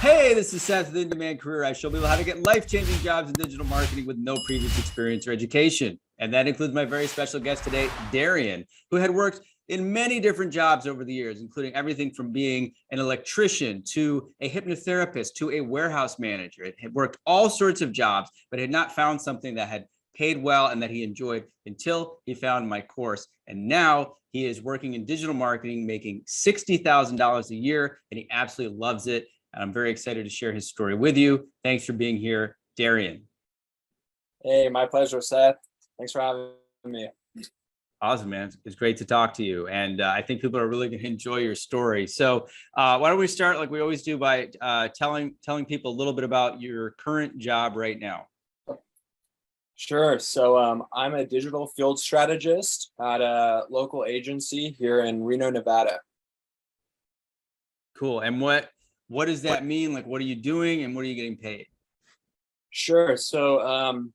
Hey, this is Seth with In Demand Career. I show people how to get life-changing jobs in digital marketing with no previous experience or education. And that includes my very special guest today, Darian, who had worked in many different jobs over the years, including everything from being an electrician to a hypnotherapist to a warehouse manager. It had worked all sorts of jobs, but had not found something that had paid well and that he enjoyed until he found my course. And now he is working in digital marketing, making $60,000 a year, and he absolutely loves it. And I'm very excited to share his story with you. Thanks for being here, Darian. Hey, my pleasure, Seth. Thanks for having me. Awesome, man. It's great to talk to you. And I think people are really going to enjoy your story. So why don't we start like we always do by telling people a little bit about your current job right now? Sure. So I'm a digital field strategist at a local agency here in Reno, Nevada. Cool. And what does that mean? Like, what are you doing and what are you getting paid? Sure. So, I'm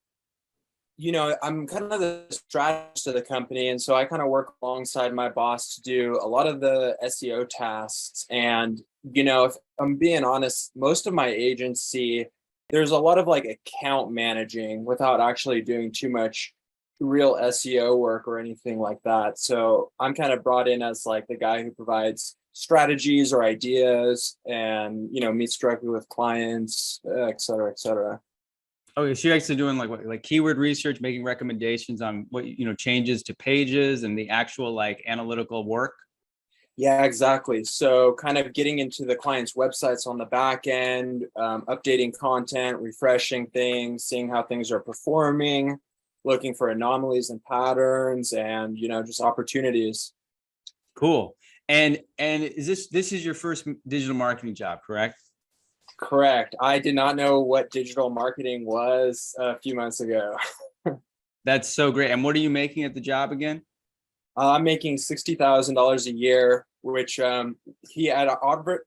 kind of the strategist of the company. And so I kind of work alongside my boss to do a lot of the SEO tasks. And, if I'm being honest, most of my agency, there's a lot of like account managing without actually doing too much real SEO work or anything like that. So I'm kind of brought in as like the guy who provides strategies or ideas and, meets directly with clients, et cetera, et cetera. Okay, so you're actually doing like keyword research, making recommendations on what, changes to pages and the actual like analytical work? Yeah, exactly. So kind of getting into the client's websites on the back end, updating content, refreshing things, seeing how things are performing, looking for anomalies and patterns and, just opportunities. Cool. And is this is your first digital marketing job, correct? Correct. I did not know what digital marketing was a few months ago. That's so great. And what are you making at the job again? I'm making $60,000 a year, which he had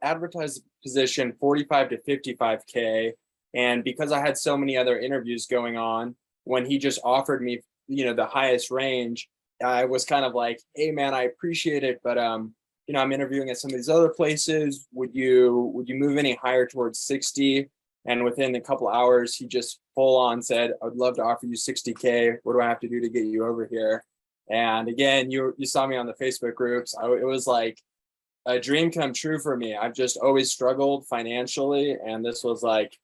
advertised position 45 to 55K. And because I had so many other interviews going on, when he just offered me, the highest range, I was kind of like, hey man, I appreciate it, but I'm interviewing at some of these other places. Would you move any higher towards 60? And within a couple hours, he just full on said, I would love to offer you 60K. What do I have to do to get you over here? And again, you saw me on the Facebook groups. It was like a dream come true for me. I've just always struggled financially. And this was like,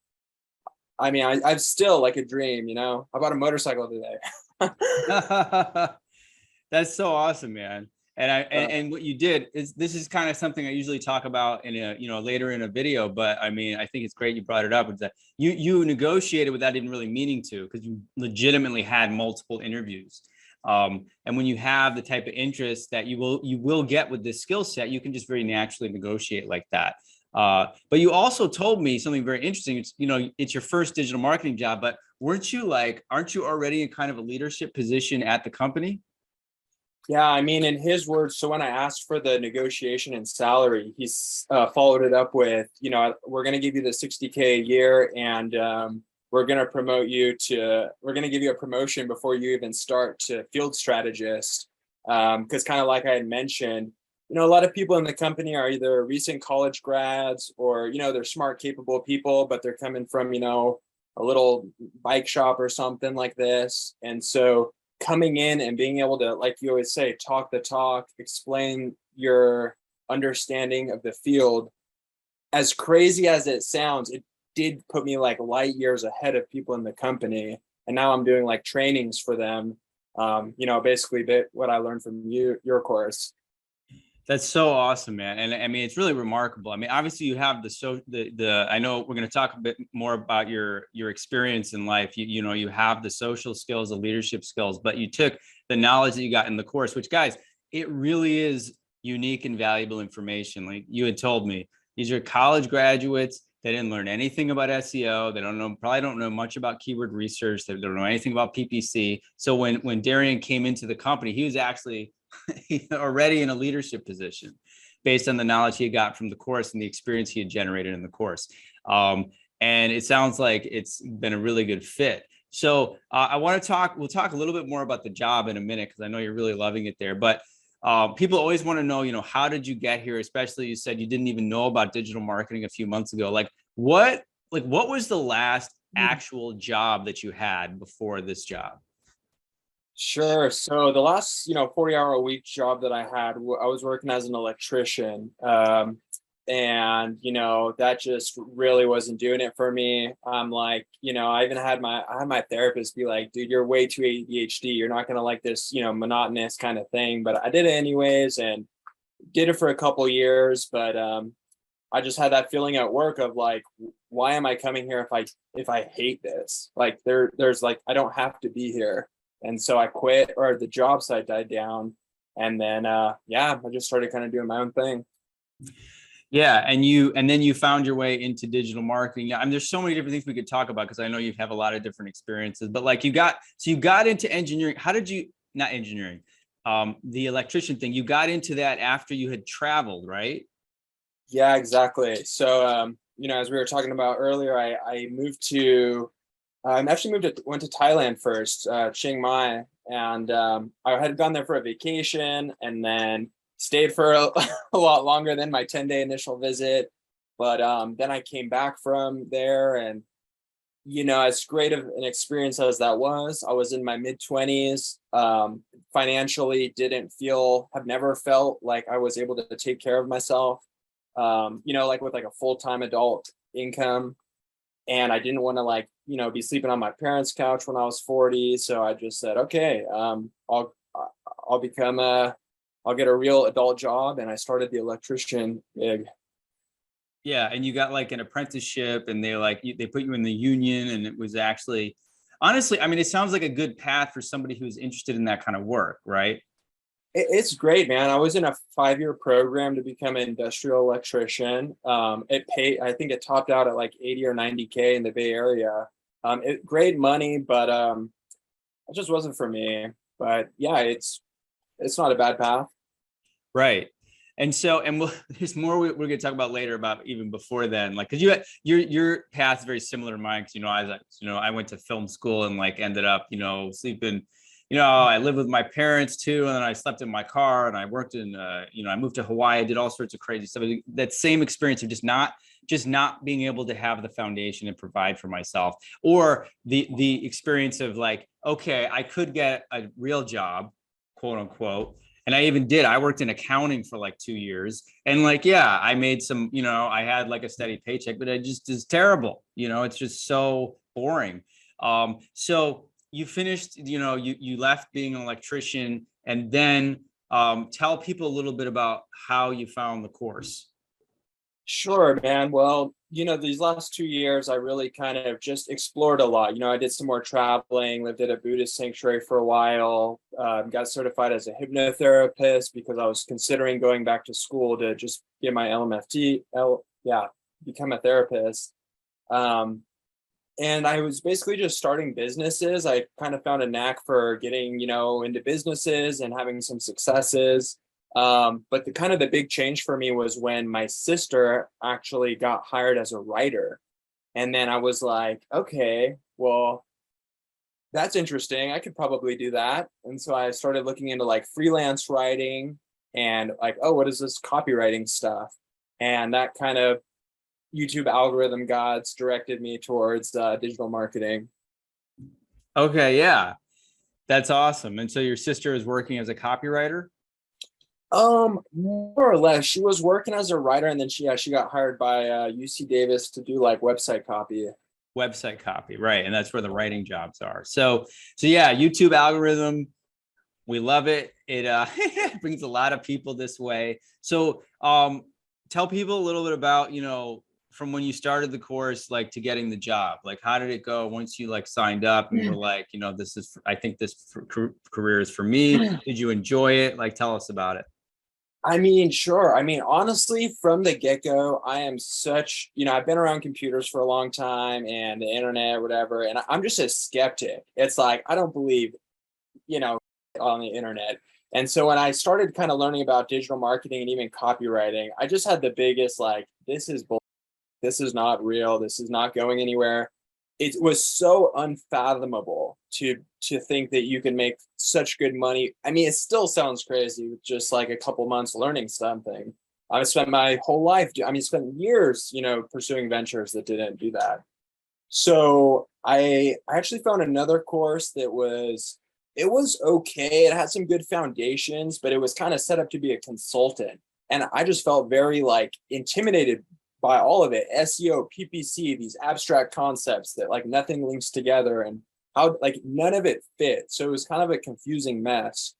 I've still like a dream, I bought a motorcycle today. That's so awesome, man. And what you did is, this is kind of something I usually talk about in a later in a video, but I think it's great you brought it up. Is that you negotiated without even really meaning to, because you legitimately had multiple interviews. And when you have the type of interest that you will get with this skill set, you can just very naturally negotiate like that. But you also told me something very interesting. It's your first digital marketing job, but aren't you already in kind of a leadership position at the company? Yeah, in his words, so when I asked for the negotiation and salary, he's followed it up with, we're going to give you the 60K a year and we're going to give you a promotion before you even start to field strategist. Because kind of like I had mentioned, a lot of people in the company are either recent college grads or, they're smart, capable people, but they're coming from, a little bike shop or something like this. And so coming in and being able to, like you always say, talk the talk, explain your understanding of the field, as crazy as it sounds, it did put me like light years ahead of people in the company. And now I'm doing like trainings for them. Basically what I learned from your course. That's so awesome, man. And it's really remarkable. Obviously you have I know we're going to talk a bit more about your experience in life. You have the social skills, the leadership skills, but you took the knowledge that you got in the course, which, guys, it really is unique and valuable information. Like you had told me, these are college graduates. They didn't learn anything about SEO. They probably don't know much about keyword research. They don't know anything about PPC. So when Darian came into the company, he was actually already in a leadership position based on the knowledge he got from the course and the experience he had generated in the course. And it sounds like it's been a really good fit. So we'll talk a little bit more about the job in a minute, because I know you're really loving it there. But people always want to know, how did you get here? Especially, you said you didn't even know about digital marketing a few months ago. Like, what was the last actual job that you had before this job? Sure. So the last, 40-hour a week job that I had, I was working as an electrician. And that just really wasn't doing it for me. I'm like, I even had my therapist be like, dude, you're way too ADHD. You're not gonna like this, monotonous kind of thing. But I did it anyways and did it for a couple years. But I just had that feeling at work of like, why am I coming here if I hate this? Like there's like I don't have to be here. And so I quit, or the job site died down. And then I just started kind of doing my own thing. Yeah, and then you found your way into digital marketing. I mean, there's so many different things we could talk about because I know you have a lot of different experiences. But like you got into engineering. How did you not engineering? The electrician thing. You got into that after you had traveled, right? Yeah, exactly. So as we were talking about earlier, I went to Thailand first, Chiang Mai, and I had gone there for a vacation and then stayed for a lot longer than my 10-day initial visit. But then I came back from there, and as great of an experience as that was, I was in my mid-20s. Financially, have never felt like I was able to take care of myself. Like with like a full-time adult income. And I didn't want to be sleeping on my parents' couch when I was 40. So I just said, okay, I'll get a real adult job. And I started the electrician gig. Yeah, and you got like an apprenticeship, and they put you in the union, and it was actually, honestly, I mean, it sounds like a good path for somebody who's interested in that kind of work, right? It's great, man. I was in a 5-year program to become an industrial electrician. I think it topped out at like 80 or 90K in the Bay Area. Great money, but it just wasn't for me. But yeah, it's not a bad path. Right. And so, there's more we're going to talk about later about even before then, like, cause your path is very similar to mine. Cause, I went to film school and like ended up, sleeping, I lived with my parents too. And then I slept in my car, and I worked in, I moved to Hawaii. I did all sorts of crazy stuff. That same experience of just not being able to have the foundation and provide for myself, or the experience of like, okay, I could get a real job, quote unquote. And I even did. I worked in accounting for like 2 years. And like, yeah, I made some, I had like a steady paycheck, but it just is terrible. It's just so boring. So you finished, you left being an electrician, and then tell people a little bit about how you found the course. Sure, man. Well, these last 2 years, I really kind of just explored a lot. I did some more traveling, lived at a Buddhist sanctuary for a while, got certified as a hypnotherapist because I was considering going back to school to just get my become a therapist. And I was basically just starting businesses. I kind of found a knack for getting, into businesses and having some successes. But the big change for me was when my sister actually got hired as a writer. And then I was like, okay, well, that's interesting. I could probably do that. And so I started looking into like freelance writing and like, oh, what is this copywriting stuff? And that kind of YouTube algorithm gods directed me towards digital marketing. Okay. Yeah. That's awesome. And so your sister is working as a copywriter? More or less. She was working as a writer, and then she got hired by UC Davis to do like website copy. Website copy, right? And that's where the writing jobs are. So yeah, YouTube algorithm, we love it. It brings a lot of people this way. So tell people a little bit about, from when you started the course, like to getting the job, like how did it go once you like signed up and were like, I think this career is for me. Did you enjoy it? Like, tell us about it. I mean, sure. I mean, honestly, from the get-go, I am such, I've been around computers for a long time and the internet, whatever, and I'm just a skeptic. It's like, I don't believe, on the internet. And so when I started kind of learning about digital marketing and even copywriting, I just had the biggest, like, this is bull. This is not real. This is not going anywhere. It was so unfathomable to think that you can make such good money. I mean, it still sounds crazy with just like a couple months learning something. I spent my whole life, spent years, pursuing ventures that didn't do that. So I actually found another course that it was okay. It had some good foundations, but it was kind of set up to be a consultant. And I just felt very like intimidated by all of it. SEO, PPC, these abstract concepts that like nothing links together and how like none of it fit. So it was kind of a confusing mess.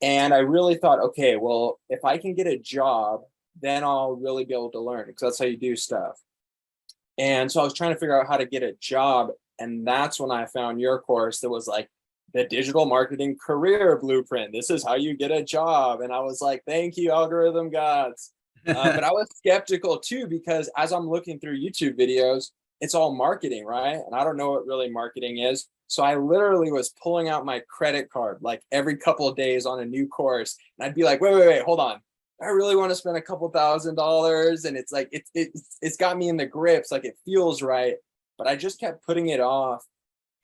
And I really thought, okay, well, if I can get a job, then I'll really be able to learn because that's how you do stuff. And so I was trying to figure out how to get a job. And that's when I found your course that was like the digital marketing career blueprint. This is how you get a job. And I was like, thank you, algorithm gods. But I was skeptical too, because as I'm looking through YouTube videos, it's all marketing, right? And I don't know what really marketing is. So I literally was pulling out my credit card like every couple of days on a new course. And I'd be like, wait, hold on. I really want to spend a couple $1,000s. And it's like, it's got me in the grips. Like it feels right. But I just kept putting it off.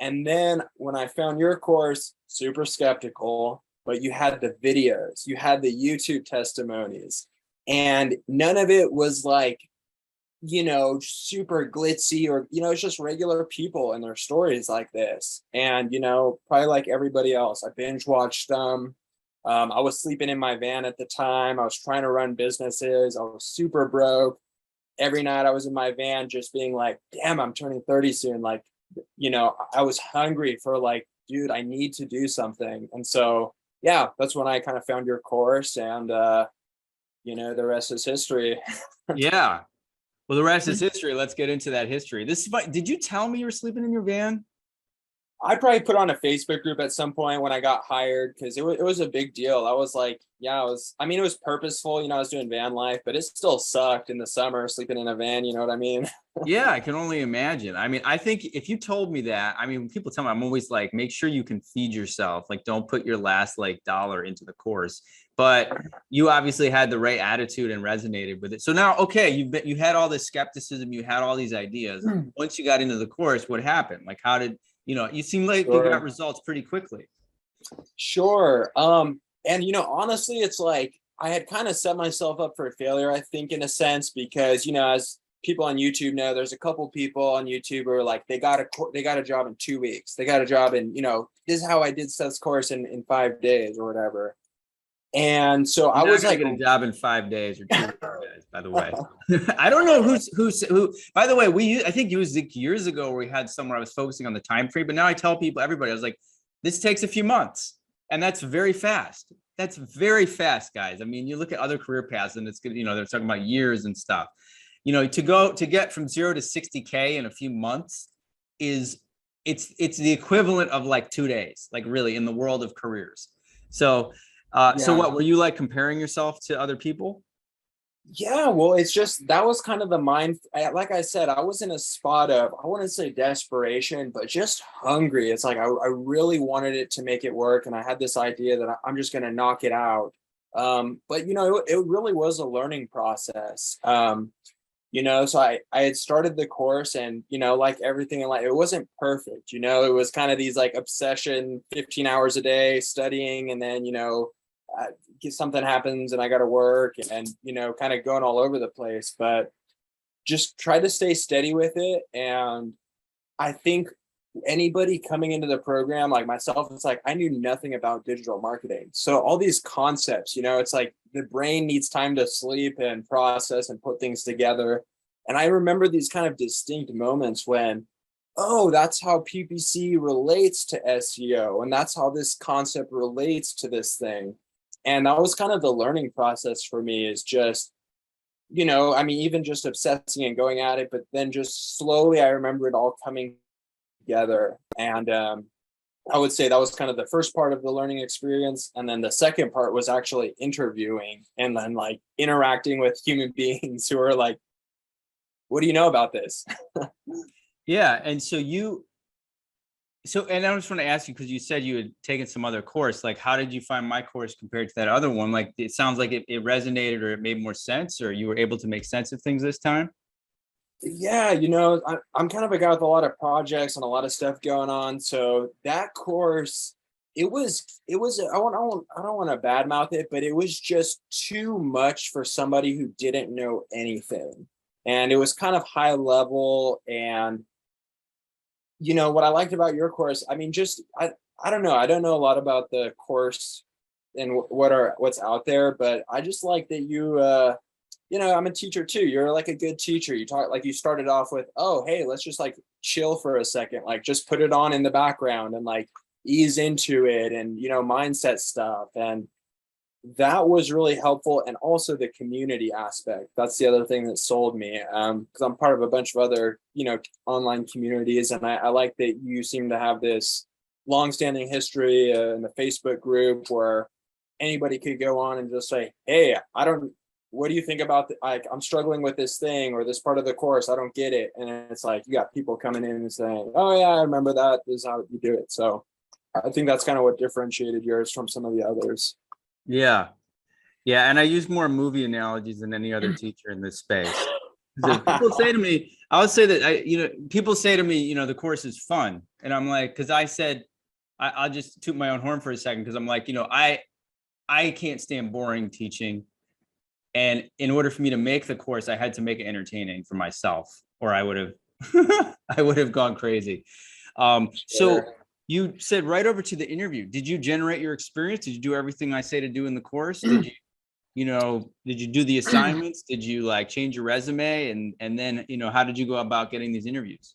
And then when I found your course, super skeptical, but you had the videos, you had the YouTube testimonies, and none of it was like, super glitzy or, it's just regular people and their stories like this. And, probably like everybody else, I binge watched them. I was sleeping in my van at the time. I was trying to run businesses. I was super broke. Every night I was in my van just being like, damn, I'm turning 30 soon. Like, I was hungry for like, dude, I need to do something. And so, yeah, that's when I kind of found your course and, the rest is history. Yeah. Well, the rest is history. Let's get into that history. Did you tell me you were sleeping in your van? I probably put on a Facebook group at some point when I got hired because it was a big deal. I was like, yeah, it was purposeful. I was doing van life, but it still sucked in the summer sleeping in a van. You know what I mean? Yeah, I can only imagine. I mean, I think if you told me that, when people tell me, I'm always like, make sure you can feed yourself. Like, don't put your last like dollar into the course. But you obviously had the right attitude and resonated with it. So now, okay, you had all this skepticism, you had all these ideas. Once you got into the course, what happened? Like, how did you seem like you got results pretty quickly? Sure. And honestly, it's like I had kind of set myself up for failure, I think, in a sense, because as people on YouTube know, there's a couple people on YouTube who are like, they got a job in 2 weeks. They got a job in, this is how I did Seth's course in 5 days or whatever. And so I was like, get a job in 5 days or 2 days, by the way. I don't know who, by the way, I think it was years ago where we had somewhere I was focusing on the time frame, but now I tell everybody, I was like, this takes a few months. And that's very fast. That's very fast, guys. You look at other career paths and it's good, they're talking about years and stuff. To get from 0 to 60K in a few months it's the equivalent of like 2 days, like really in the world of careers. So, So what were you like comparing yourself to other people? Yeah, well, it's just that was kind of the mind. Like I said, I was in a spot of, I wouldn't say desperation, but just hungry. It's like I really wanted it to make it work. And I had this idea that I'm just going to knock it out. But, it really was a learning process. So I had started the course and, like everything in life, it wasn't perfect. It was kind of these like obsession, 15 hours a day studying. And then, something happens and I got to work and, kind of going all over the place, but just try to stay steady with it. And I think anybody coming into the program like myself, it's like, I knew nothing about digital marketing. So all these concepts, it's like the brain needs time to sleep and process and put things together. And I remember these kind of distinct moments when, oh, that's how PPC relates to SEO. And that's how this concept relates to this thing. And that was kind of the learning process for me, is just, even just obsessing and going at it, but then just slowly, I remember it all coming together. And I would say that was kind of the first part of the learning experience. And then the second part was actually interviewing and then like interacting with human beings who are like, what do you know about this? Yeah. And and I just want to ask you, because you said you had taken some other course, like how did you find my course compared to that other one? Like, it sounds like it resonated or it made more sense, or you were able to make sense of things this time? Yeah, I'm kind of a guy with a lot of projects and a lot of stuff going on. So that course, I don't want to badmouth it, but it was just too much for somebody who didn't know anything. And it was kind of high level. And what I liked about your course, I mean, I don't know. I don't know a lot about the course and what's out there, but I just like that I'm a teacher too. You're like a good teacher. You talk like you started off with, oh, hey, let's just like chill for a second, like just put it on in the background and like ease into it and, mindset stuff. And that was really helpful. And also the community aspect. That's the other thing that sold me. Because I'm part of a bunch of other, online communities. And I like that you seem to have this longstanding history in the Facebook group where anybody could go on and just say, hey, what do you think about I'm struggling with this thing or this part of the course, I don't get it. And it's like you got people coming in and saying, oh yeah, I remember that, this is how you do it. So I think that's kind of what differentiated yours from some of the others. Yeah, and I use more movie analogies than any other teacher in this space. People say to me, I'll say that people say to me, the course is fun, and I'm like, because I said, I'll just toot my own horn for a second, because I'm like, I can't stand boring teaching. And in order for me to make the course, I had to make it entertaining for myself, or I would have gone crazy. So you said right over to the interview. Did you generate your experience? Did you do everything I say to do in the course? Did you do the assignments? Did you like change your resume? And then, how did you go about getting these interviews?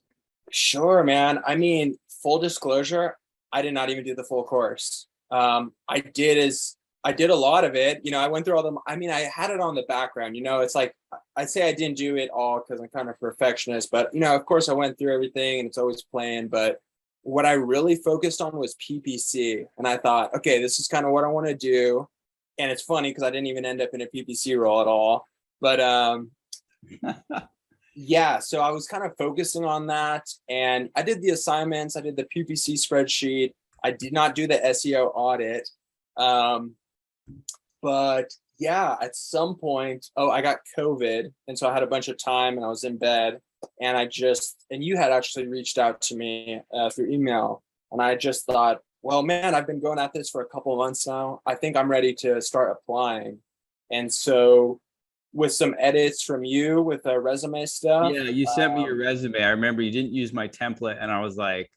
Sure, man. I mean, full disclosure, I did not even do the full course. I did a lot of it. I went through all them. I mean, I had it on the background, it's like, I'd say I didn't do it all because I'm kind of perfectionist, but of course I went through everything and it's always planned. But what I really focused on was PPC. And I thought, okay, this is kind of what I want to do. And it's funny because I didn't even end up in a PPC role at all. But yeah, so I was kind of focusing on that. And I did the assignments. I did the PPC spreadsheet. I did not do the SEO audit. But yeah, at some point, I got COVID. And so I had a bunch of time and I was in bed. And you had actually reached out to me through email. And I just thought, well, man, I've been going at this for a couple of months now. I think I'm ready to start applying. And so with some edits from you with the resume stuff. Yeah, you sent me your resume. I remember you didn't use my template. And I was like,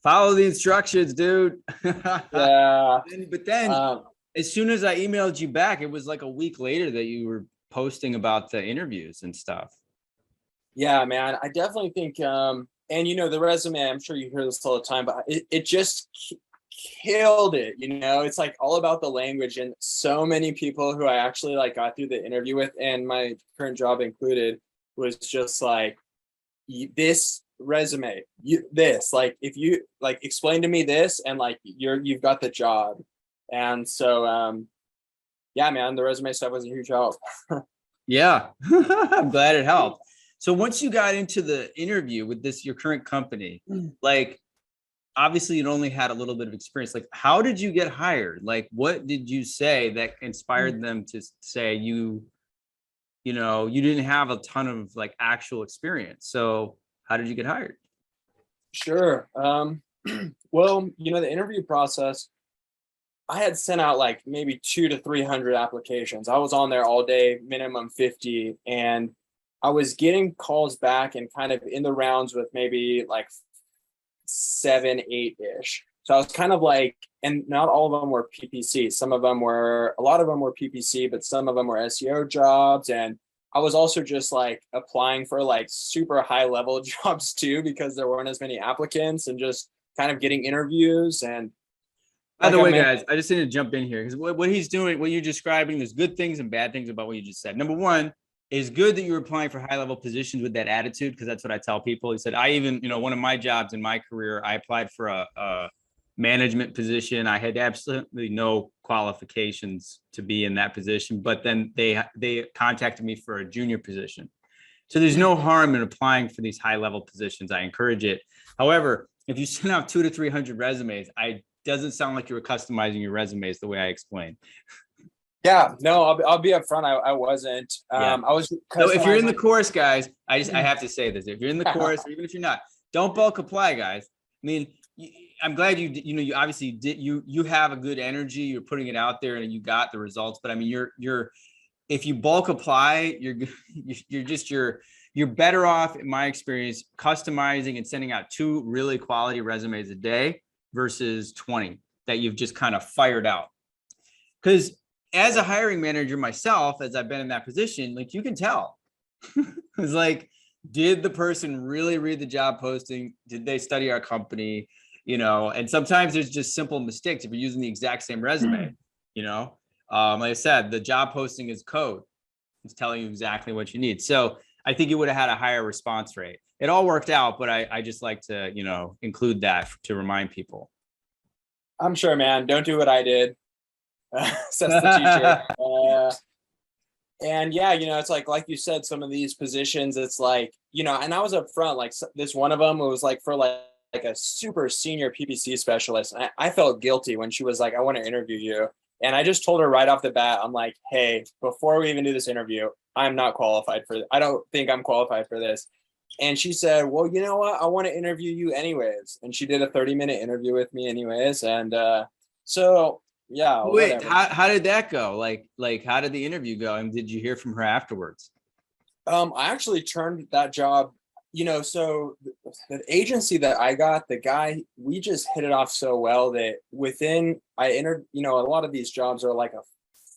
follow the instructions, dude. Yeah. But then as soon as I emailed you back, it was like a week later that you were posting about the interviews and stuff. Yeah, man, I definitely think, and the resume, I'm sure you hear this all the time, but it just killed it. It's like all about the language, and so many people who I actually like got through the interview with, and my current job included, was just like, this resume, like, if you like explain to me this, and like you've got the job. And so, yeah, man, the resume stuff was a huge help. Yeah, I'm glad it helped. So once you got into the interview with your current company, like, obviously you'd only had a little bit of experience. Like, how did you get hired? Like, what did you say that inspired them to say you didn't have a ton of like actual experience? So how did you get hired? Sure. Well, the interview process, I had sent out like maybe 200 to 300 applications. I was on there all day, minimum 50. And I was getting calls back and kind of in the rounds with maybe like 7, 8-ish. So I was kind of like, and not all of them were PPC. A lot of them were PPC, but some of them were SEO jobs. And I was also just like applying for like super high level jobs too, because there weren't as many applicants, and just kind of getting interviews. And by the way, guys, I just need to jump in here because what he's doing, what you're describing, there's good things and bad things about what you just said. Number one, it's good that you're applying for high level positions with that attitude, because that's what I tell people. He said, I even, one of my jobs in my career, I applied for a management position. I had absolutely no qualifications to be in that position, but then they contacted me for a junior position. So there's no harm in applying for these high level positions. I encourage it. However, if you send out 200 to 300 resumes, doesn't sound like you were customizing your resumes the way I explained. Yeah, no, I'll be upfront. I wasn't. I was. So if you're in the course, guys, I have to say this. If you're in the course, or even if you're not, don't bulk apply, guys. I mean, I'm glad you obviously did, you have a good energy, you're putting it out there and you got the results. But I mean, you're if you bulk apply, you're better off, in my experience, customizing and sending out 2 really quality resumes a day versus 20 that you've just kind of fired out. Because as a hiring manager myself, as I've been in that position, like you can tell. It's like, did the person really read the job posting? Did they study our company? And sometimes there's just simple mistakes if you're using the exact same resume. Like I said, the job posting is code. It's telling you exactly what you need. So I think you would have had a higher response rate. It all worked out, but I just like to, include that to remind people. I'm sure, man. Don't do what I did. Says the teacher. And yeah, it's like you said, some of these positions, it's like, and I was up front, like this one of them, it was like for like a super senior PPC specialist. And I felt guilty when she was like, I want to interview you. And I just told her right off the bat, I'm like, hey, before we even do this interview, I'm not qualified for I don't think I'm qualified for this. And she said, well, you know what? I want to interview you anyways. And she did a 30-minute interview with me anyways. And so, yeah. Wait, how did that go? Like, how did the interview go? And did you hear from her afterwards? I actually turned that job, so the agency that I got, the guy, we just hit it off so well that I entered, a lot of these jobs are like a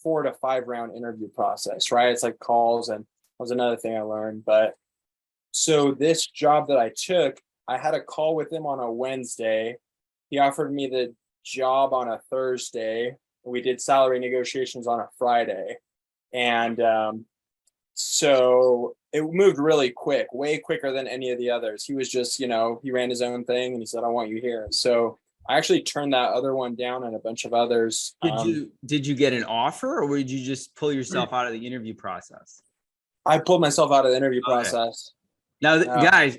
4 to 5 round interview process, right? It's like calls, and that was another thing I learned. But so this job that I took, I had a call with him on a Wednesday. He offered me the job on a Thursday. We did salary negotiations on a Friday. And so it moved really quick, way quicker than any of the others. He was just, he ran his own thing and he said, I want you here. So I actually turned that other one down and a bunch of others. Did you get an offer, or did you just pull yourself out of the interview process? I pulled myself out of the interview process. Now, guys,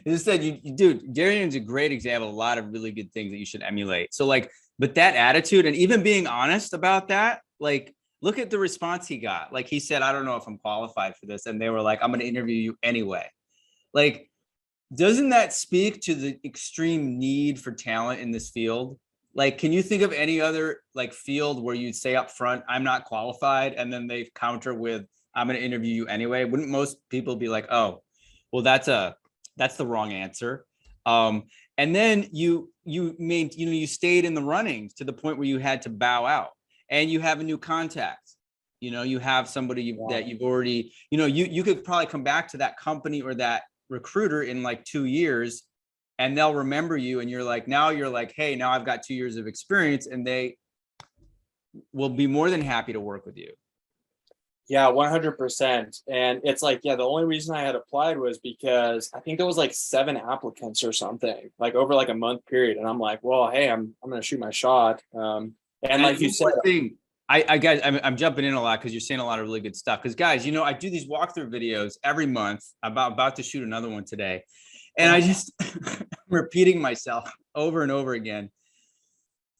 as I said, dude, Darian's a great example of a lot of really good things that you should emulate. So but that attitude and even being honest about that, look at the response he got. Like he said, I don't know if I'm qualified for this. And they were like, I'm going to interview you anyway. Doesn't that speak to the extreme need for talent in this field? Can you think of any other field where you'd say up front, I'm not qualified, and then they counter with, I'm going to interview you anyway? Wouldn't most people be like, oh, well, that's the wrong answer. And then you stayed in the runnings to the point where you had to bow out, and you have a new contact. You have somebody that you've already, you could probably come back to that company or that recruiter in 2 years, and they'll remember you. And you're like, hey, now I've got 2 years of experience, and they will be more than happy to work with you. Yeah, 100%. And it's the only reason I had applied was because I think there was 7 applicants or something, over a month period. And I'm like, well, hey, I'm going to shoot my shot. And like you said, guys, I'm jumping in a lot because you're saying a lot of really good stuff. Because guys, I do these walkthrough videos every month. About to shoot another one today. And I just repeating myself over and over again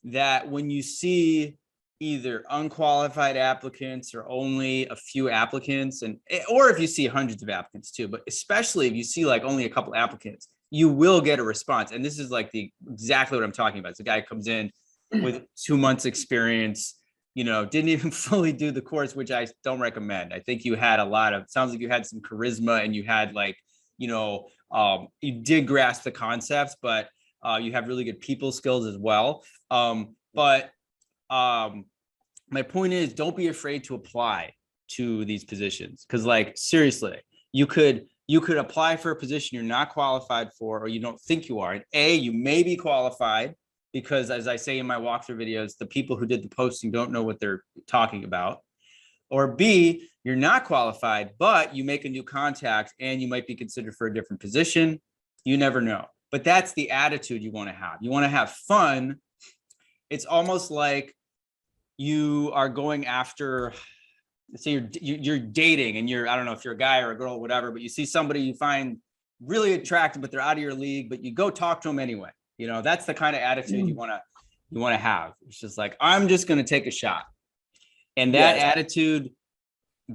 that when you see either unqualified applicants or only a few applicants, or if you see hundreds of applicants too, but especially if you see only a couple applicants, you will get a response. And this is exactly what I'm talking about. It's a guy who comes in with 2 months experience, didn't even fully do the course, which I don't recommend. I think you had sounds like you had some charisma, and you had you did grasp the concepts, but you have really good people skills as well. My point is, don't be afraid to apply to these positions. Cause seriously, you could apply for a position you're not qualified for, or you don't think you are. And you may be qualified because, as I say in my walkthrough videos, the people who did the posting don't know what they're talking about. Or B, you're not qualified, but you make a new contact and you might be considered for a different position. You never know. But that's the attitude you want to have. You want to have fun. It's almost like you are going after, say you're dating, and I don't know if you're a guy or a girl or whatever, but you see somebody you find really attractive, but they're out of your league, but you go talk to them anyway. That's the kind of attitude you want to have. It's just I'm just going to take a shot. And that attitude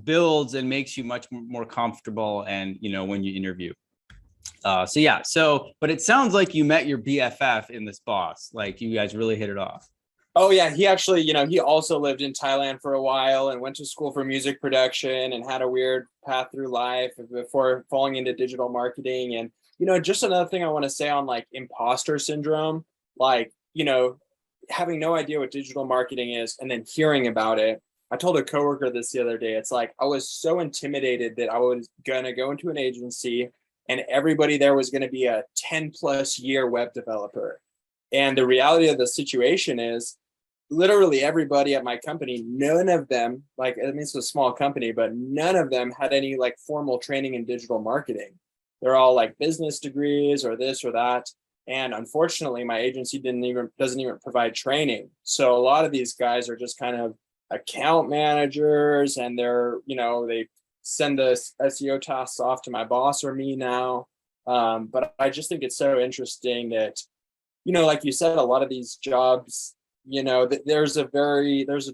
builds and makes you much more comfortable. And, when you interview. So yeah, but it sounds like you met your BFF in this boss. Like you guys really hit it off. Oh yeah, he actually, he also lived in Thailand for a while and went to school for music production and had a weird path through life before falling into digital marketing. And just another thing I want to say on like imposter syndrome, like, having no idea what digital marketing is and then hearing about it. I told a coworker this the other day. It's like I was so intimidated that I was gonna go into an agency and everybody there was going to be a 10+ year web developer. And the reality of the situation is literally everybody at my company, none of them, like, I mean, it's a small company, but none of them had any like formal training in digital marketing. They're all like business degrees or this or that. And unfortunately, my agency doesn't even provide training. So a lot of these guys are just kind of account managers, and they send the SEO tasks off to my boss or me now. But I just think it's so interesting that, like you said, a lot of these jobs, there's a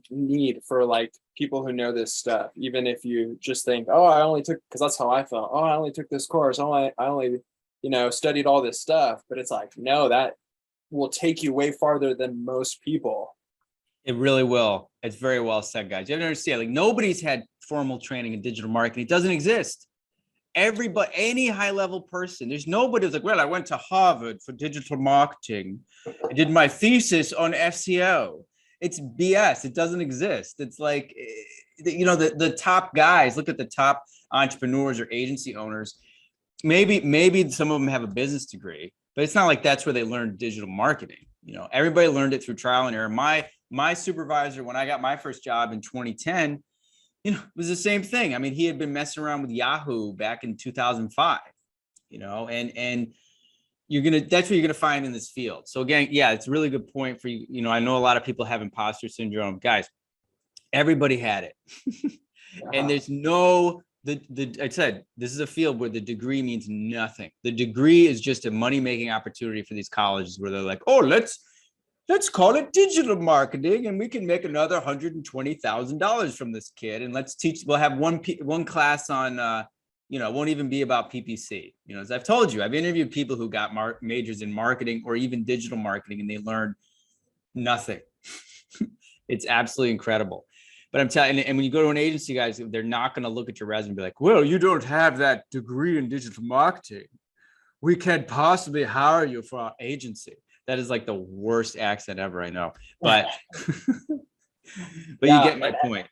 need for like people who know this stuff, even if you just think, oh, I only took, because that's how I felt. Oh, I only took this course. Oh, I only, studied all this stuff. But it's like, no, that will take you way farther than most people. It really will. It's very well said, guys. You have to understand, like nobody's had formal training in digital marketing. It doesn't exist. Everybody, any high-level person, there's nobody who's like, well, I went to Harvard for digital marketing. I did my thesis on SEO. It's BS. It doesn't exist. It's like, the top guys, look at the top entrepreneurs or agency owners. Maybe some of them have a business degree, but it's not like that's where they learned digital marketing. Everybody learned it through trial and error. My supervisor, when I got my first job in 2010, it was the same thing. I mean, he had been messing around with Yahoo back in 2005, and that's what you're gonna find in this field. So again, yeah, it's a really good point for you. I know a lot of people have imposter syndrome. Guys, everybody had it. And there's I said, this is a field where the degree means nothing. The degree is just a money-making opportunity for these colleges where they're like, oh, let's call it digital marketing and we can make another $120,000 from this kid. And we'll have one class on, won't even be about PPC. As I've told you, I've interviewed people who got majors in marketing or even digital marketing, and they learned nothing. It's absolutely incredible. But I'm telling you, and when you go to an agency, guys, they're not going to look at your resume and be like, well, you don't have that degree in digital marketing. We can't possibly hire you for our agency. That is like the worst accent ever, I know. But yeah, you get my point.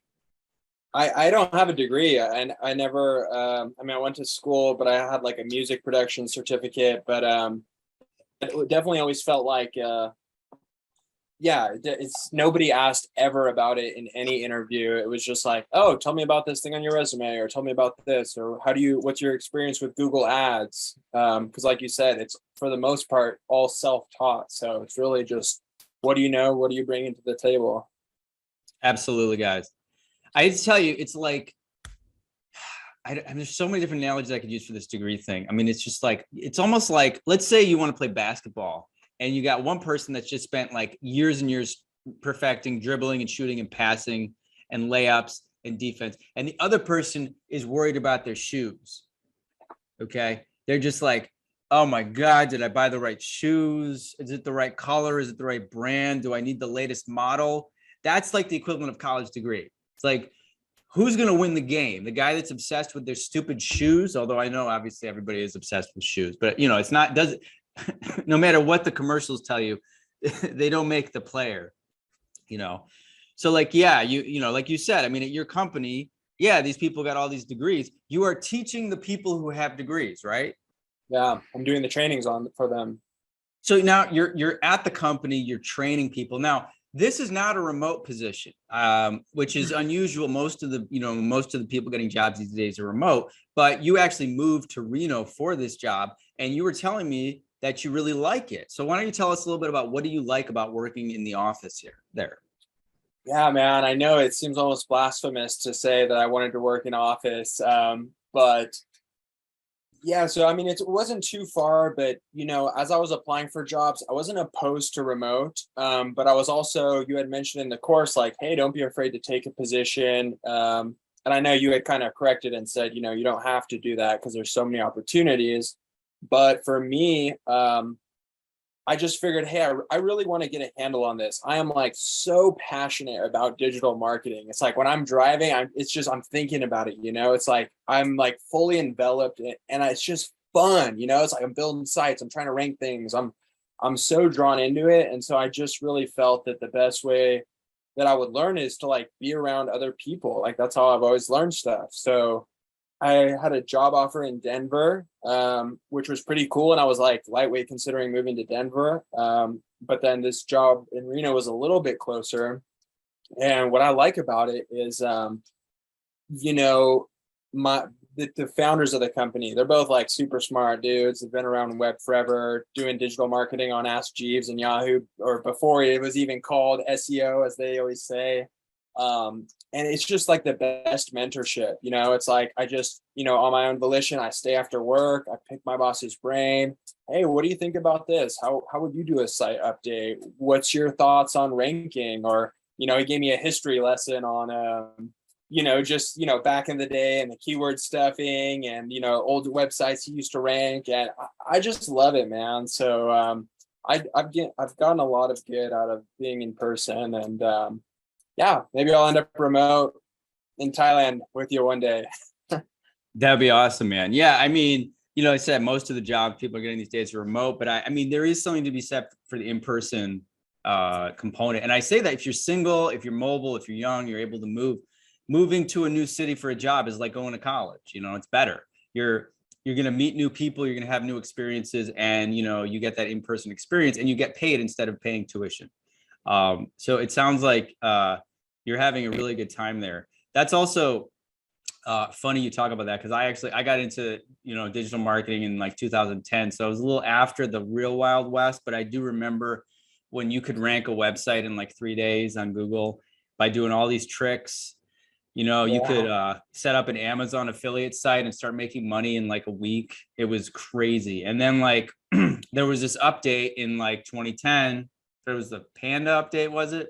I don't have a degree, and I never, I went to school, but I had like a music production certificate, but it definitely always felt like, it's nobody asked ever about it in any interview. It was just like, oh, tell me about this thing on your resume, or tell me about this, or what's your experience with Google Ads? Because like you said, it's for the most part all self-taught. So it's really just, what do you know? What do you bring into the table? Absolutely, guys. I just tell you, it's like, there's so many different analogies I could use for this degree thing. I mean, it's just like, it's almost like, let's say you want to play basketball and you got one person that's just spent like years and years perfecting dribbling and shooting and passing and layups and defense. And the other person is worried about their shoes. Okay. They're just like, oh my God, did I buy the right shoes? Is it the right color? Is it the right brand? Do I need the latest model? That's like the equivalent of college degree. It's like, who's going to win the game? The guy that's obsessed with their stupid shoes, although I know obviously everybody is obsessed with shoes, but it's not, no matter what the commercials tell you, they don't make the player, So like, yeah, like you said, I mean, at your company, yeah, these people got all these degrees. You are teaching the people who have degrees, right? Yeah, I'm doing the trainings for them. So now you're at the company, you're training people. Now, this is not a remote position, which is unusual. Most of the people getting jobs these days are remote, but you actually moved to Reno for this job, and you were telling me that you really like it. So why don't you tell us a little bit about what do you like about working in the office there? Yeah, man, I know it seems almost blasphemous to say that I wanted to work in office, but yeah, so I mean, it wasn't too far, but as I was applying for jobs, I wasn't opposed to remote, but I was also, you had mentioned in the course, like, hey, don't be afraid to take a position. And I know you had kind of corrected and said, you don't have to do that because there's so many opportunities. But for me, I just figured, hey, I really want to get a handle on this. I am like so passionate about digital marketing. It's like when I'm driving, I'm thinking about it, it's like I'm like fully enveloped in it, and it's just fun, it's like I'm building sites, I'm trying to rank things. I'm so drawn into it. And so I just really felt that the best way that I would learn is to like be around other people. Like that's how I've always learned stuff. So I had a job offer in Denver, which was pretty cool. And I was like lightweight considering moving to Denver. But then this job in Reno was a little bit closer. And what I like about it is, you know, the founders of the company, they're both like super smart dudes. They've been around web forever, doing digital marketing on Ask Jeeves and Yahoo, or before it was even called SEO, as they always say. And it's just like the best mentorship. It's like I just, on my own volition, I stay after work, I pick my boss's brain. Hey, what do you think about this? How would you do a site update? What's your thoughts on ranking? Or, he gave me a history lesson on back in the day and the keyword stuffing and, old websites he used to rank. And I just love it, man. So I've gotten a lot of good out of being in person. And yeah, maybe I'll end up remote in Thailand with you one day. That'd be awesome, man. Yeah, I mean, I said most of the jobs people are getting these days are remote, but I mean, there is something to be said for the in-person component. And I say that if you're single, if you're mobile, if you're young, you're able to move. Moving to a new city for a job is like going to college. It's better. You're going to meet new people, you're going to have new experiences, and you get that in-person experience, and you get paid instead of paying tuition. So it sounds like you're having a really good time there. That's also funny you talk about that, because I got into digital marketing in like 2010, so it was a little after the real Wild West, but I do remember when you could rank a website in like 3 days on Google by doing all these tricks. You could set up an Amazon affiliate site and start making money in like a week. It was crazy. And then like there was this update in like 2010. There was the Panda update, was it?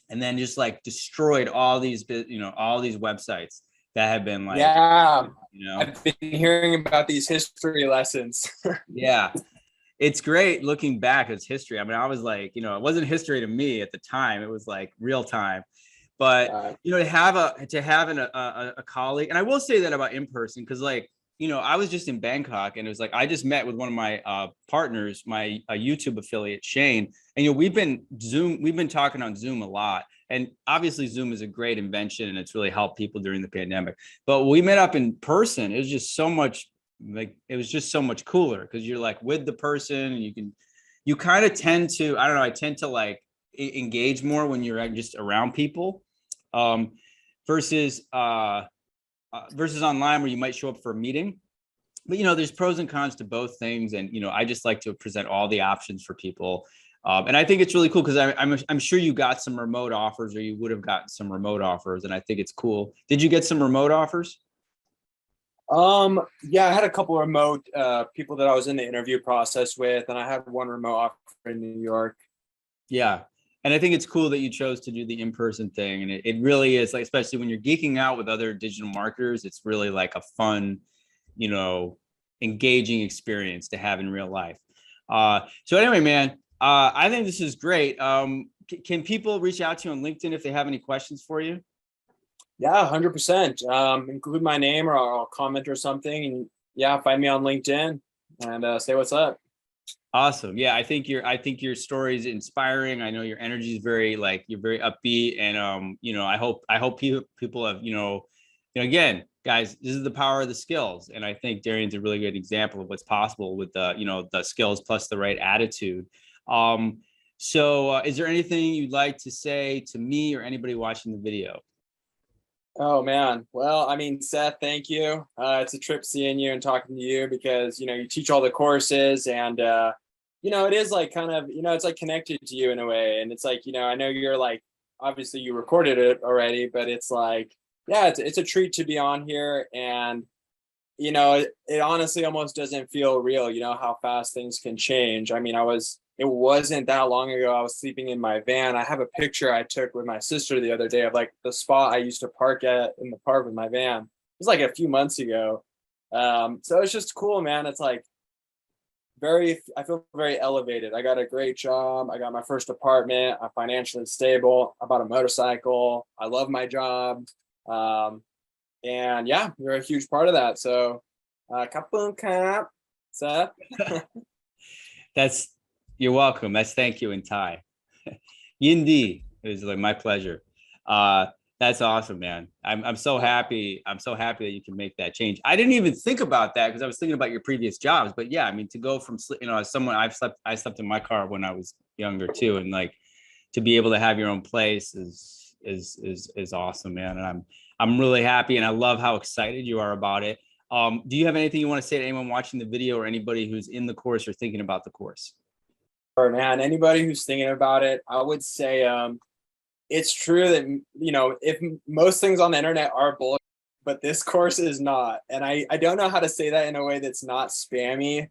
And then just like destroyed all these websites that have been like, I've been hearing about these history lessons. Yeah. It's great looking back as history. I mean, I was like, it wasn't history to me at the time. It was like real time. But to have a colleague, and I will say that about in person, because like I was just in Bangkok, and it was like I just met with one of my partners, my YouTube affiliate Shane, and we've been talking on Zoom a lot, and obviously Zoom is a great invention and it's really helped people during the pandemic. But we met up in person. It was just so much cooler, because you're like with the person, and you kind of tend to, I don't know, I tend to like engage more when you're just around people. Versus online, where you might show up for a meeting. But there's pros and cons to both things, and I just like to present all the options for people. And I think it's really cool, because I'm sure you got some remote offers, or you would have gotten some remote offers, and I think it's cool. Did you get some remote offers? Yeah, I had a couple of remote people that I was in the interview process with, and I had one remote offer in New York. Yeah. And I think it's cool that you chose to do the in-person thing. And it really is, like, especially when you're geeking out with other digital marketers, it's really like a fun, engaging experience to have in real life. So anyway, man, I think this is great. Can people reach out to you on LinkedIn if they have any questions for you? Yeah, 100%. Include my name, or I'll comment or something. And yeah, find me on LinkedIn and say what's up. Awesome. Yeah, I think your story is inspiring. I know your energy is you're very upbeat, and I hope people have, again, guys, this is the power of the skills, and I think Darian's a really good example of what's possible with the skills plus the right attitude. So is there anything you'd like to say to me or anybody watching the video? Oh man. Well, I mean, Seth, thank you. It's a trip seeing you and talking to you, because, you teach all the courses, and, it is like kind of, it's like connected to you in a way. And it's like, I know you're like, obviously you recorded it already, but it's like, yeah, it's a treat to be on here. And, it honestly almost doesn't feel real, how fast things can change. I mean, it wasn't that long ago, I was sleeping in my van. I have a picture I took with my sister the other day of like the spot I used to park at in the park with my van. It was like a few months ago. So it's just cool, man. It's like, I feel very elevated. I got a great job. I got my first apartment. I'm financially stable. I bought a motorcycle. I love my job. And yeah, you're a huge part of that. So, kapun kap, Seth. That's, you're welcome. That's thank you in Thai. Yindi. It was like my pleasure. That's awesome, man. I'm so happy. I'm so happy that you can make that change. I didn't even think about that because I was thinking about your previous jobs. But yeah, I mean, to go from, you know, as someone I slept in my car when I was younger too, and like to be able to have your own place is awesome, man. And I'm really happy, and I love how excited you are about it. Do you have anything you want to say to anyone watching the video or anybody who's in the course or thinking about the course? Or man, anybody who's thinking about it, I would say it's true that, you know, if most things on the internet are bullshit, but this course is not. And I don't know how to say that in a way that's not spammy,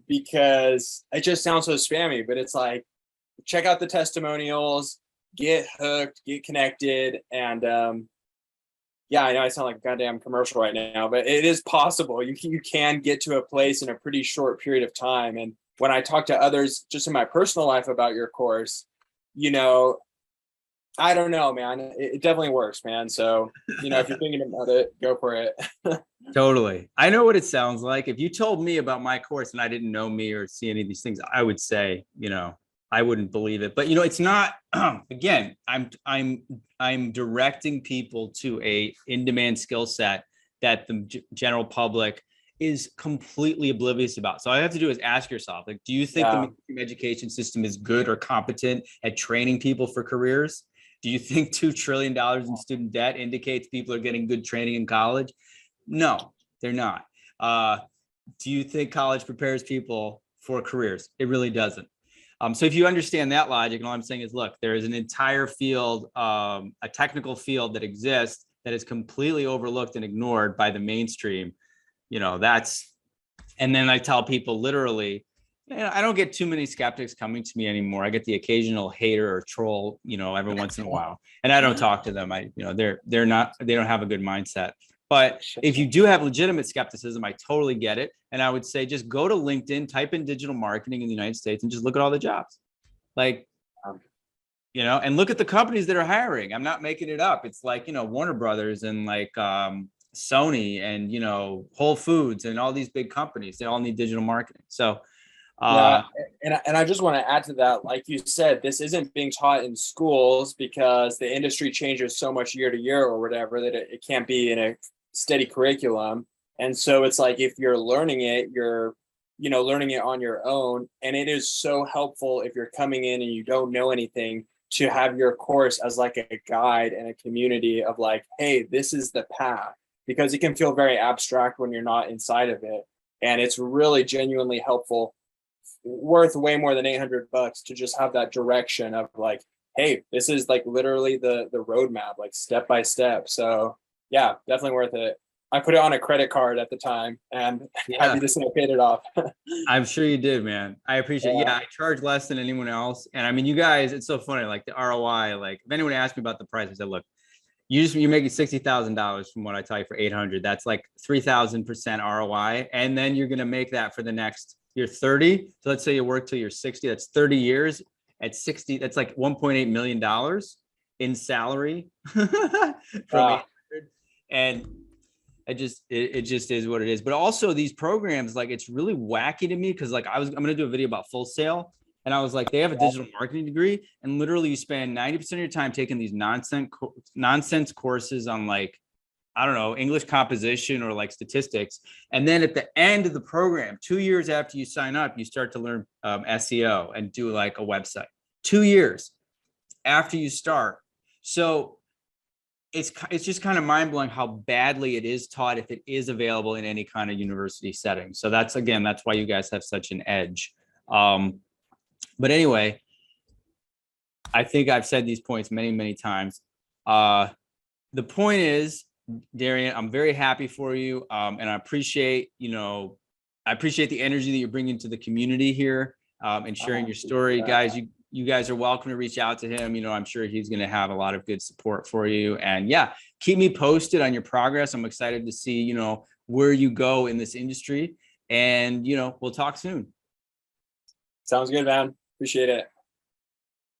because it just sounds so spammy, but it's like, check out the testimonials, get hooked, get connected. And yeah, I know I sound like a goddamn commercial right now, but it is possible. You can get to a place in a pretty short period of time. And when I talk to others just in my personal life about your course, you know, I don't know, man. It definitely works, man. So, you know, if you're thinking about it, go for it. Totally. I know what it sounds like. If you told me about my course and I didn't know me or see any of these things, I would say, you know, I wouldn't believe it. But you know, it's not. Again, I'm directing people to a in-demand skill set that the general public is completely oblivious about. So all you have to do is ask yourself, like, do you think the mainstream education system is good or competent at training people for careers? Do you think $2 trillion in student debt indicates people are getting good training in college? No, they're not. Do you think college prepares people for careers? It really doesn't. So if you understand that logic, and all I'm saying is, look, there is an entire field, a technical field that exists that is completely overlooked and ignored by the mainstream. You know, and then I tell people literally, I don't get too many skeptics coming to me anymore. I get the occasional hater or troll, you know, every once in a while, and I don't talk to them. You know, they don't have a good mindset. But if you do have legitimate skepticism, I totally get it. And I would say, just go to LinkedIn, type in digital marketing in the United States, and just look at all the jobs. Like, you know, and look at the companies that are hiring. I'm not making it up. It's like, you know, Warner Brothers and like Sony and, you know, Whole Foods and all these big companies. They all need digital marketing. So yeah, and I just want to add to that, like you said, this isn't being taught in schools because the industry changes so much year to year or whatever that it can't be in a steady curriculum. And so it's like, if you're learning it, you're, you know, learning it on your own. And it is so helpful if you're coming in and you don't know anything, to have your course as like a guide and a community of like, hey, this is the path, because it can feel very abstract when you're not inside of it. And it's really genuinely helpful, worth way more than $800 to just have that direction of like, hey, this is like literally the roadmap, like step by step. So yeah, definitely worth it. I put it on a credit card at the time, and happy to say I paid it off. I'm sure you did, man. I appreciate it. Yeah, I charge less than anyone else. And I mean, you guys, it's so funny, like the ROI, like if anyone asked me about the price, I said, look, you're making $60,000 from what I tell you for 800. That's like 3,000% ROI. And then you're going to make that for the next, you're 30. So let's say you work till you're 60. That's 30 years at 60. That's like $1.8 million in salary from 800. And it just is what it is. But also these programs, like, it's really wacky to me, because like I'm going to do a video about Full Sail. And I was like, they have a digital marketing degree, and literally you spend 90% of your time taking these nonsense courses on, like, I don't know, English composition or like statistics. And then at the end of the program, 2 years after you sign up, you start to learn SEO and do like a website. 2 years after you start. So it's just kind of mind-blowing how badly it is taught, if it is available in any kind of university setting. So that's why you guys have such an edge. But anyway, I think I've said these points many, many times. The point is, Darian, I'm very happy for you. And I appreciate the energy that you're bringing to the community here, and sharing your story. Guys, you guys are welcome to reach out to him. You know, I'm sure he's going to have a lot of good support for you. And yeah, keep me posted on your progress. I'm excited to see, you know, where you go in this industry. And, we'll talk soon. Sounds good, man. Appreciate it.